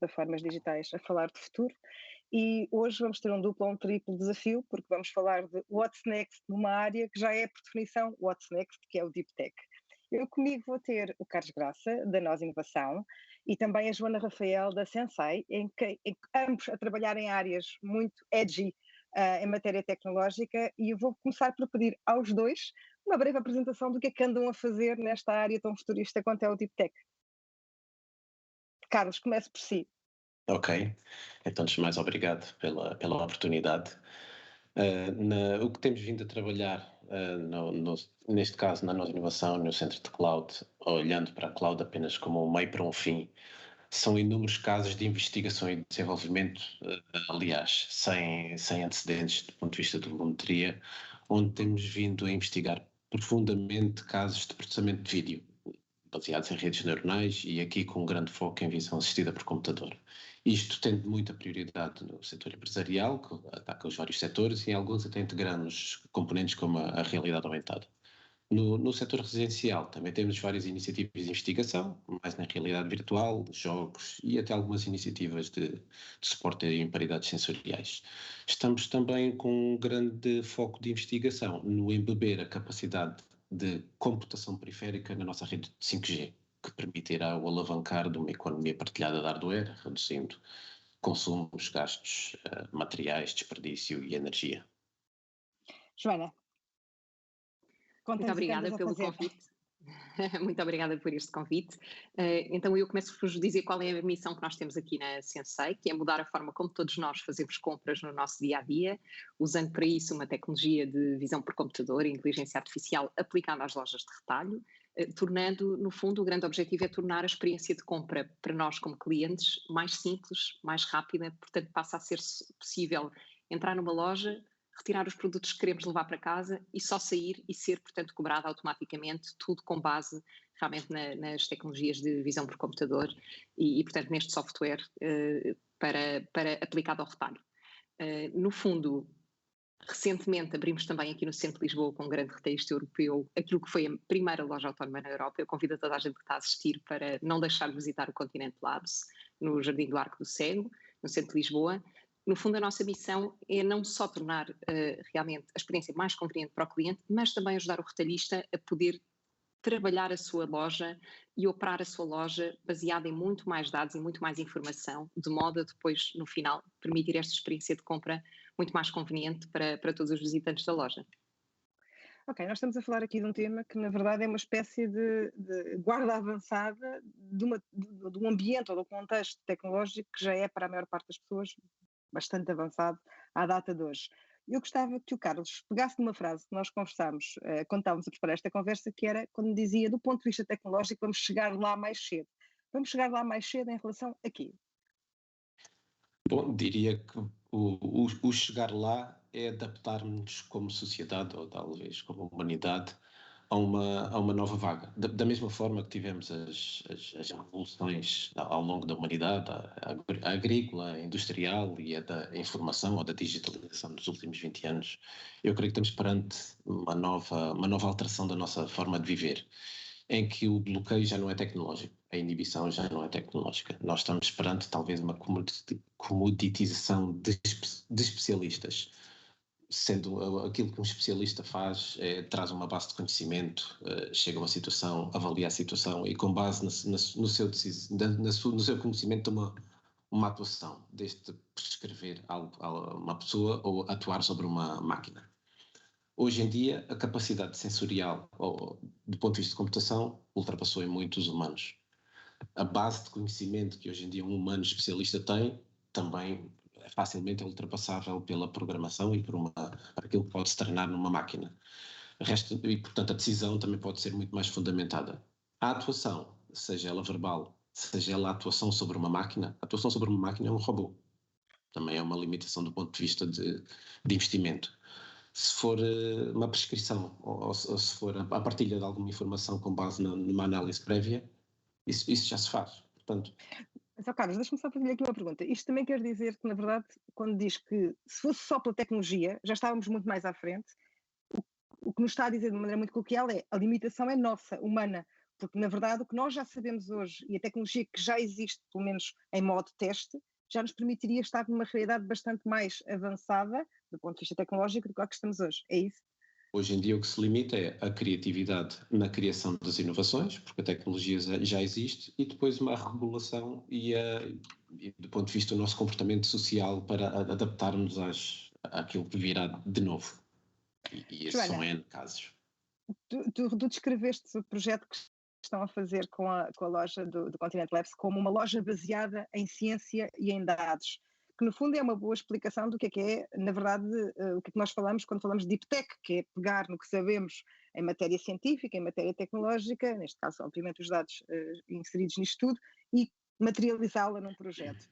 plataformas digitais a falar de futuro e hoje vamos ter um duplo ou um triplo desafio, porque vamos falar de What's Next numa área que já é, por definição, What's Next, que é o Deep Tech. Eu comigo vou ter o Carlos Graça, da Nós Inovação, e também a Joana Rafael, da Sensei, em que ambos a trabalhar em áreas muito edgy em matéria tecnológica, e eu vou começar por pedir aos dois uma breve apresentação do que andam a fazer nesta área tão futurista quanto é o Deep Tech. Carlos, comece por si. Ok, então antes de mais obrigado pela oportunidade. O que temos vindo a trabalhar, neste caso na nossa inovação, no Centro de Cloud, olhando para a cloud apenas como um meio para um fim, são inúmeros casos de investigação e desenvolvimento, aliás, sem antecedentes do ponto de vista de volumetria, onde temos vindo a investigar profundamente casos de processamento de vídeo, baseados em redes neuronais e aqui com um grande foco em visão assistida por computador. Isto tendo muita prioridade no setor empresarial, que ataca os vários setores, e em alguns até integrando componentes como a realidade aumentada. No setor residencial também temos várias iniciativas de investigação, mais na realidade virtual, jogos e até algumas iniciativas de suporte a imparidades sensoriais. Estamos também com um grande foco de investigação no embeber a capacidade de computação periférica na nossa rede de 5G, que permitirá o alavancar de uma economia partilhada de hardware, reduzindo consumos, gastos, materiais, desperdício e energia. Joana. Muito obrigada pelo convite. Muito obrigada por este convite. Então eu começo por vos dizer qual é a missão que nós temos aqui na Sensei, que é mudar a forma como todos nós fazemos compras no nosso dia-a-dia, usando para isso uma tecnologia de visão por computador e inteligência artificial aplicada às lojas de retalho, tornando, no fundo, o grande objetivo é tornar a experiência de compra para nós como clientes mais simples, mais rápida, portanto passa a ser possível entrar numa loja, retirar os produtos que queremos levar para casa e só sair e ser, portanto, cobrado automaticamente, tudo com base realmente nas tecnologias de visão por computador e portanto, neste software para aplicado ao retalho. No fundo, recentemente abrimos também aqui no centro de Lisboa com um grande retalhista europeu, aquilo que foi a primeira loja autónoma na Europa. Eu convido a toda a gente que está a assistir para não deixar de visitar o Continente Labs, no Jardim do Arco do Cego, no centro de Lisboa. No fundo, a nossa missão é não só tornar realmente a experiência mais conveniente para o cliente, mas também ajudar o retalhista a poder trabalhar a sua loja e operar a sua loja baseada em muito mais dados e muito mais informação, de modo a depois, no final, permitir esta experiência de compra muito mais conveniente para todos os visitantes da loja. Ok, nós estamos a falar aqui de um tema que, na verdade, é uma espécie de guarda avançada de um ambiente ou de um contexto tecnológico que já é, para a maior parte das pessoas, bastante avançado à data de hoje. Eu gostava que o Carlos pegasse numa frase que nós conversámos quando estávamos a preparar esta conversa, que era quando dizia, do ponto de vista tecnológico, vamos chegar lá mais cedo. Vamos chegar lá mais cedo em relação a quê? Bom, diria que o chegar lá é adaptar-nos como sociedade, ou talvez como humanidade, a uma nova vaga. Da mesma forma que tivemos as revoluções ao longo da humanidade, a agrícola, a industrial e a da informação ou da digitalização dos últimos 20 anos, eu creio que estamos perante uma nova alteração da nossa forma de viver, em que o bloqueio já não é tecnológico, a inibição já não é tecnológica. Nós estamos perante talvez uma comoditização de especialistas, sendo aquilo que um especialista faz, traz uma base de conhecimento, chega a uma situação, avalia a situação e com base no seu conhecimento toma uma atuação, desde prescrever algo a uma pessoa ou atuar sobre uma máquina. Hoje em dia, a capacidade sensorial, do ponto de vista de computação, ultrapassou em muito os humanos. A base de conhecimento que hoje em dia um humano especialista tem, também é facilmente ultrapassável pela programação e por aquilo que pode se treinar numa máquina. E, portanto, a decisão também pode ser muito mais fundamentada. A atuação, seja ela verbal, seja ela a atuação sobre uma máquina, a atuação sobre uma máquina é um robô. Também é uma limitação do ponto de vista de investimento. Se for uma prescrição ou se for a partilha de alguma informação com base numa análise prévia, isso já se faz. Portanto, Então, Carlos, deixa-me só fazer aqui uma pergunta. Isto também quer dizer que, na verdade, quando diz que se fosse só pela tecnologia, já estávamos muito mais à frente, o que nos está a dizer de uma maneira muito coloquial é a limitação é nossa, humana. Porque, na verdade, o que nós já sabemos hoje e a tecnologia que já existe, pelo menos em modo teste, já nos permitiria estar numa realidade bastante mais avançada, do ponto de vista tecnológico, do que a que estamos hoje. É isso? Hoje em dia o que se limita é a criatividade na criação das inovações, porque a tecnologia já existe, e depois uma regulação e do ponto de vista do nosso comportamento social para adaptarmos àquilo que virá de novo. E esses são N casos. Tu descreveste o projeto que estão a fazer com a loja do Continent Labs como uma loja baseada em ciência e em dados, que no fundo é uma boa explicação do que é na verdade, o que é que nós falamos quando falamos de Deep Tech, que é pegar no que sabemos em matéria científica, em matéria tecnológica, neste caso, obviamente, os dados inseridos nisto tudo, e materializá-la num projeto.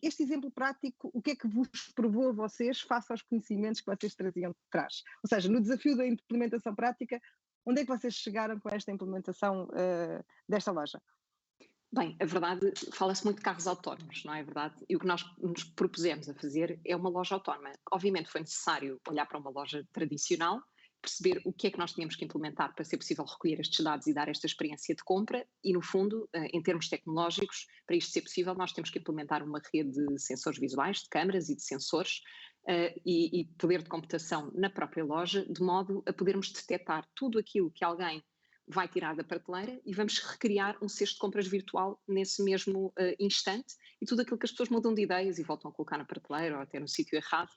Este exemplo prático, o que é que vos provou a vocês face aos conhecimentos que vocês traziam de trás? Ou seja, no desafio da implementação prática, onde é que vocês chegaram com esta implementação desta loja? Bem, a verdade, fala-se muito de carros autónomos, não é verdade? E o que nós nos propusemos a fazer é uma loja autónoma. Obviamente foi necessário olhar para uma loja tradicional, perceber o que é que nós tínhamos que implementar para ser possível recolher estes dados e dar esta experiência de compra e, no fundo, em termos tecnológicos, para isto ser possível, nós temos que implementar uma rede de sensores visuais, de câmaras e de sensores e poder de computação na própria loja, de modo a podermos detectar tudo aquilo que alguém vai tirar da prateleira e vamos recriar um cesto de compras virtual nesse mesmo instante e tudo aquilo que as pessoas mudam de ideias e voltam a colocar na prateleira ou até no sítio errado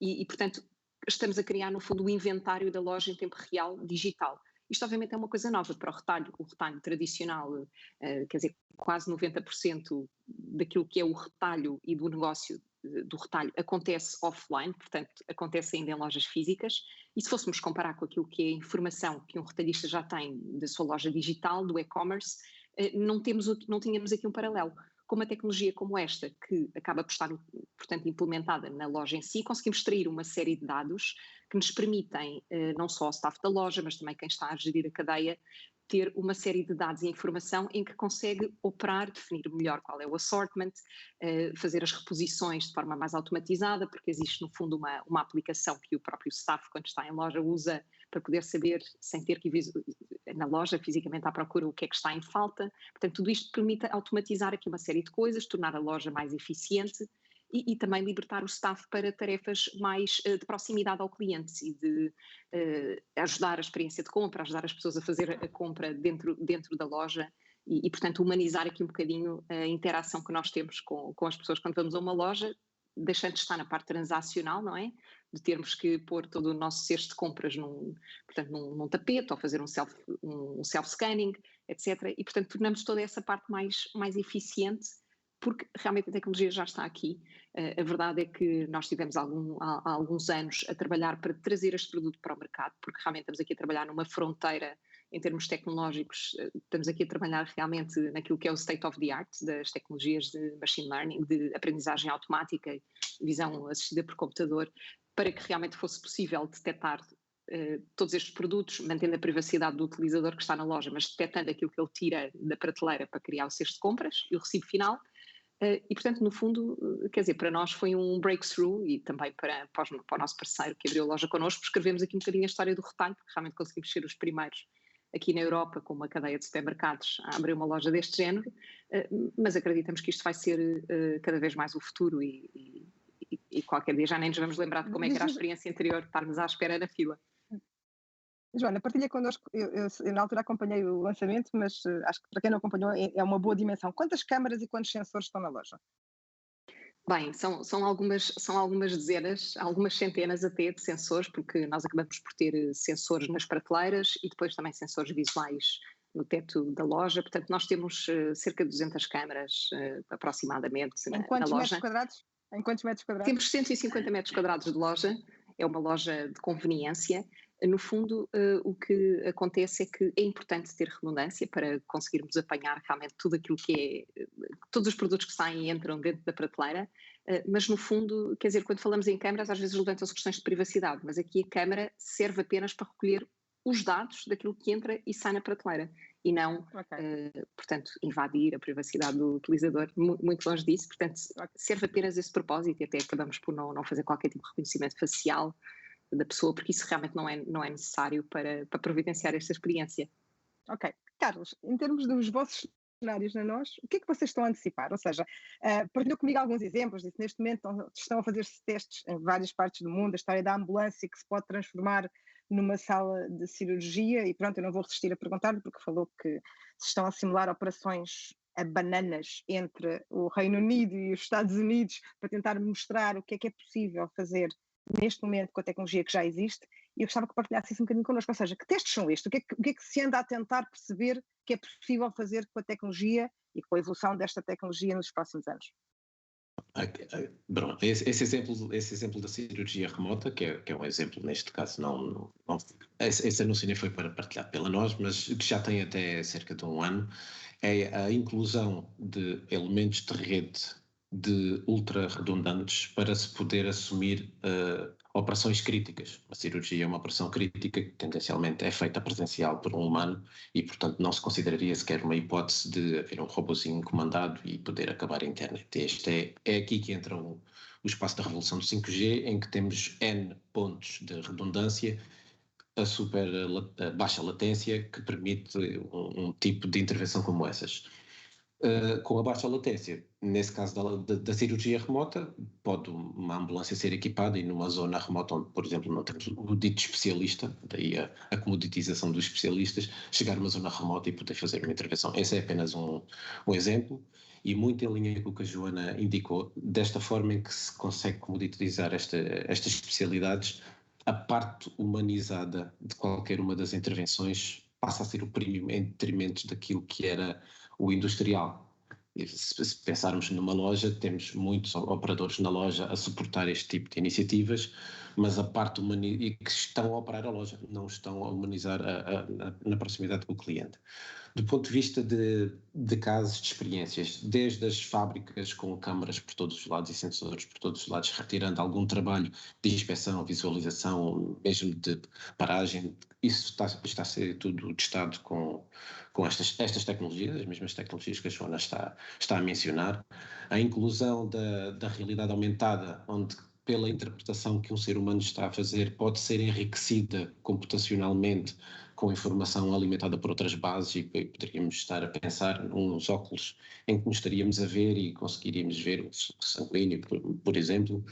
e portanto, estamos a criar, no fundo, o inventário da loja em tempo real digital. Isto, obviamente, é uma coisa nova para o retalho tradicional, quer dizer, quase 90% daquilo que é o retalho e do negócio do retalho acontece offline, portanto, acontece ainda em lojas físicas, e se fôssemos comparar com aquilo que é a informação que um retalhista já tem da sua loja digital, do e-commerce, não tínhamos aqui um paralelo. Com uma tecnologia como esta, que acaba por estar, portanto, implementada na loja em si, conseguimos extrair uma série de dados que nos permitem, não só ao staff da loja, mas também quem está a gerir a cadeia, ter uma série de dados e informação em que consegue operar, definir melhor qual é o assortment, fazer as reposições de forma mais automatizada, porque existe no fundo uma aplicação que o próprio staff, quando está em loja, usa para poder saber, sem ter que ir na loja fisicamente à procura, o que é que está em falta. Portanto, tudo isto permite automatizar aqui uma série de coisas, tornar a loja mais eficiente e também libertar o staff para tarefas mais de proximidade ao cliente e de ajudar a experiência de compra, ajudar as pessoas a fazer a compra dentro da loja e, portanto, humanizar aqui um bocadinho a interação que nós temos com as pessoas quando vamos a uma loja, deixando de estar na parte transacional, não é? De termos que pôr todo o nosso cesto de compras num tapete ou fazer um self-scanning, etc. E, portanto, tornamos toda essa parte mais eficiente porque realmente a tecnologia já está aqui. A verdade é que nós estivemos há alguns anos a trabalhar para trazer este produto para o mercado, porque realmente estamos aqui a trabalhar numa fronteira em termos tecnológicos, estamos aqui a trabalhar realmente naquilo que é o state of the art das tecnologias de machine learning, de aprendizagem automática e visão assistida por computador, para que realmente fosse possível detectar todos estes produtos, mantendo a privacidade do utilizador que está na loja, mas detectando aquilo que ele tira da prateleira para criar o cesto de compras e o recibo final. E, portanto, no fundo, quer dizer, para nós foi um breakthrough e também para o nosso parceiro que abriu a loja connosco, escrevemos aqui um bocadinho a história do retalho, porque realmente conseguimos ser os primeiros aqui na Europa, com uma cadeia de supermercados, a abrir uma loja deste género, mas acreditamos que isto vai ser cada vez mais o futuro e qualquer dia já nem nos vamos lembrar de como é que era a experiência anterior, estarmos à espera na fila. Joana, partilha connosco, eu na altura acompanhei o lançamento, mas acho que para quem não acompanhou é uma boa dimensão. Quantas câmaras e quantos sensores estão na loja? Bem, são algumas dezenas, algumas centenas até de sensores, porque nós acabamos por ter sensores nas prateleiras e depois também sensores visuais no teto da loja. Portanto, nós temos cerca de 200 câmaras aproximadamente na loja. Em quantos metros quadrados? Temos 150 metros quadrados de loja, é uma loja de conveniência. No fundo, o que acontece é que é importante ter redundância para conseguirmos apanhar realmente tudo aquilo que é, todos os produtos que saem e entram dentro da prateleira, mas no fundo, quer dizer, quando falamos em câmaras, às vezes levantam-se questões de privacidade, mas aqui a câmara serve apenas para recolher os dados daquilo que entra e sai na prateleira e não, portanto, invadir a privacidade do utilizador, muito longe disso, portanto, serve apenas esse propósito e até acabamos por não fazer qualquer tipo de reconhecimento facial da pessoa, porque isso realmente não é necessário para providenciar esta experiência. Ok. Carlos, em termos dos vossos cenários na nós, o que é que vocês estão a antecipar? Ou seja, partilhou comigo alguns exemplos, disse neste momento estão a fazer-se testes em várias partes do mundo, a história da ambulância que se pode transformar numa sala de cirurgia, e pronto, eu não vou resistir a perguntar-lhe, porque falou que se estão a simular operações a bananas entre o Reino Unido e os Estados Unidos para tentar mostrar o que é possível fazer neste momento com a tecnologia que já existe, e eu gostava que partilhasse isso um bocadinho connosco, ou seja, que testes são estes? O que é que se anda a tentar perceber que é possível fazer com a tecnologia e com a evolução desta tecnologia nos próximos anos? Bom, esse exemplo da cirurgia remota, que é um exemplo neste caso, esse anúncio nem foi para partilhar pela nós, mas que já tem até cerca de um ano, é a inclusão de elementos de rede de ultra redundantes para se poder assumir operações críticas. A cirurgia é uma operação crítica que tendencialmente é feita presencial por um humano e, portanto, não se consideraria sequer uma hipótese de haver um robozinho comandado e poder acabar a internet. Este é aqui que entra o espaço da revolução do 5G, em que temos N pontos de redundância a baixa latência que permite um tipo de intervenção como essas. Com a baixa latência, nesse caso da cirurgia remota, pode uma ambulância ser equipada e numa zona remota onde, por exemplo, não temos o dito especialista, daí a comoditização dos especialistas, chegar a uma zona remota e poder fazer uma intervenção. Esse é apenas um exemplo e muito em linha com o que a Joana indicou, desta forma em que se consegue comoditizar estas especialidades, a parte humanizada de qualquer uma das intervenções passa a ser o premium em detrimento daquilo que era o industrial. Se pensarmos numa loja, temos muitos operadores na loja a suportar este tipo de iniciativas, mas a parte e que estão a operar a loja, não estão a humanizar na proximidade com o cliente. Do ponto de vista de casos, de experiências, desde as fábricas com câmaras por todos os lados e sensores por todos os lados, retirando algum trabalho de inspeção, visualização, mesmo de paragem, isso está a ser tudo testado com estas tecnologias, as mesmas tecnologias que a Joana está a mencionar. A inclusão da realidade aumentada, onde pela interpretação que um ser humano está a fazer, pode ser enriquecida computacionalmente com informação alimentada por outras bases e poderíamos estar a pensar nos óculos em que nos estaríamos a ver e conseguiríamos ver o fluxo sanguíneo, por exemplo.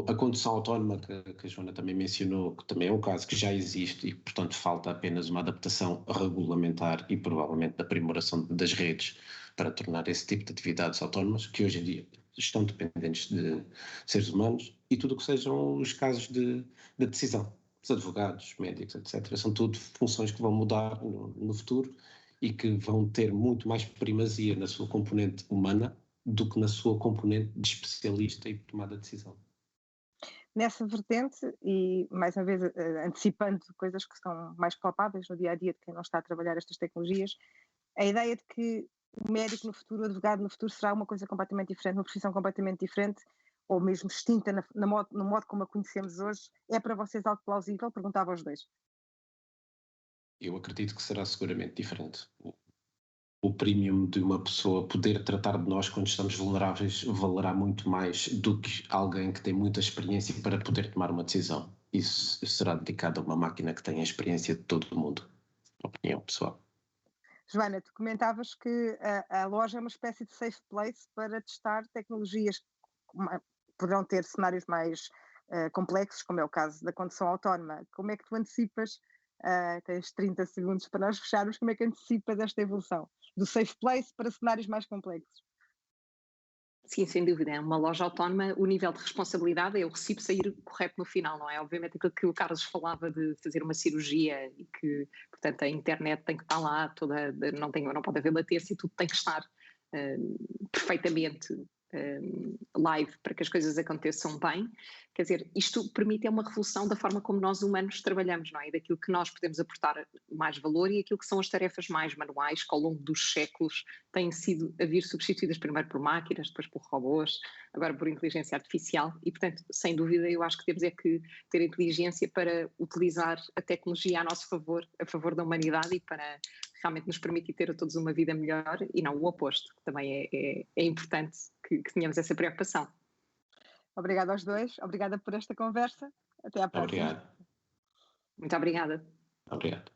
A condução autónoma, que a Joana também mencionou, que também é um caso que já existe e, portanto, falta apenas uma adaptação regulamentar e provavelmente da aprimoração das redes para tornar esse tipo de atividades autónomas, que hoje em dia estão dependentes de seres humanos, e tudo o que sejam os casos de decisão. Os advogados, médicos, etc. São tudo funções que vão mudar no futuro e que vão ter muito mais primazia na sua componente humana do que na sua componente de especialista e tomada de decisão. Nessa vertente, e mais uma vez antecipando coisas que são mais palpáveis no dia a dia de quem não está a trabalhar estas tecnologias, a ideia de que o médico no futuro, o advogado no futuro, será uma coisa completamente diferente, uma profissão completamente diferente, ou mesmo extinta no modo como a conhecemos hoje, é para vocês algo plausível? Perguntava aos dois. Eu acredito que será seguramente diferente. O premium de uma pessoa poder tratar de nós quando estamos vulneráveis valerá muito mais do que alguém que tem muita experiência para poder tomar uma decisão. Isso será dedicado a uma máquina que tem a experiência de todo o mundo. Opinião pessoal. Joana, tu comentavas que a loja é uma espécie de safe place para testar tecnologias que poderão ter cenários mais complexos, como é o caso da condução autónoma. Como é que tu antecipas, tens 30 segundos para nós fecharmos, como é que antecipas esta evolução do safe place para cenários mais complexos? Sim, sem dúvida. É uma loja autónoma, o nível de responsabilidade é o recibo sair correto no final, não é? Obviamente aquilo que o Carlos falava de fazer uma cirurgia e que, portanto, a internet tem que estar lá, não pode haver latência, tudo tem que estar perfeitamente live para que as coisas aconteçam bem. Quer dizer, isto permite uma revolução da forma como nós humanos trabalhamos, não é? E daquilo que nós podemos aportar mais valor e aquilo que são as tarefas mais manuais que ao longo dos séculos têm sido a vir substituídas primeiro por máquinas, depois por robôs, agora por inteligência artificial e, portanto, sem dúvida, eu acho que temos é que ter inteligência para utilizar a tecnologia a nosso favor, a favor da humanidade e para realmente nos permitir ter a todos uma vida melhor e não o oposto, que também é importante que tenhamos essa preocupação. Obrigada aos dois, obrigada por esta conversa. Até à próxima. Obrigado. Muito obrigada. Obrigado.